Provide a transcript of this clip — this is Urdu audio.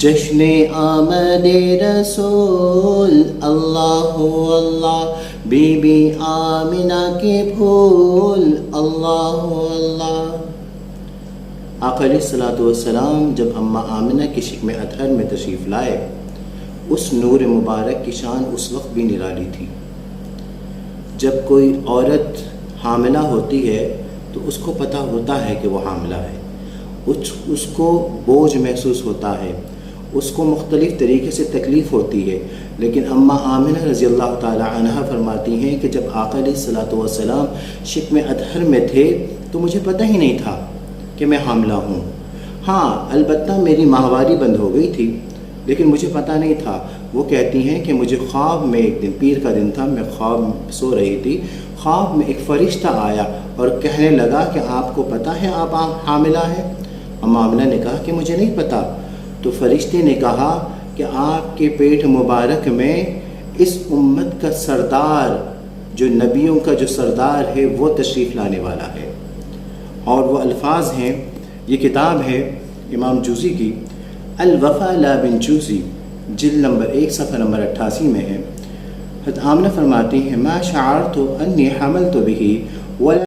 جشن آمد رسول اللہ اللہ، بی بی آمنہ کے پھول اللہ اللہ۔ آقا علیہ الصلوۃ والسلام جب اماں آمنہ کے شکم اطہر میں تشریف لائے، اس نور مبارک کی شان اس وقت بھی نرالی تھی۔ جب کوئی عورت حاملہ ہوتی ہے تو اس کو پتہ ہوتا ہے کہ وہ حاملہ ہے، اس کو بوجھ محسوس ہوتا ہے، اس کو مختلف طریقے سے تکلیف ہوتی ہے، لیکن اماں آمنہ رضی اللہ تعالی عنہا فرماتی ہیں کہ جب آقا علیہ الصلوۃ والسلام شکم اطہر میں تھے تو مجھے پتہ ہی نہیں تھا کہ میں حاملہ ہوں۔ ہاں البتہ میری ماہواری بند ہو گئی تھی، لیکن مجھے پتہ نہیں تھا۔ وہ کہتی ہیں کہ مجھے خواب میں ایک دن پیر کا دن تھا، میں خواب میں سو رہی تھی، خواب میں ایک فرشتہ آیا اور کہنے لگا کہ آپ کو پتہ ہے آپ حاملہ ہیں؟ اماں آمنہ نے کہا کہ مجھے نہیں پتہ۔ تو فرشتے نے کہا کہ آپ کے پیٹ مبارک میں اس امت کا سردار، جو نبیوں کا جو سردار ہے، وہ تشریف لانے والا ہے۔ اور وہ الفاظ ہیں، یہ کتاب ہے امام جوزی کی الوفا لا بن جوزی، جلد نمبر 1 صفحہ نمبر 88 میں ہے۔ حضرت آمنہ فرماتی ہیں ما شعرت انی حملت به ولا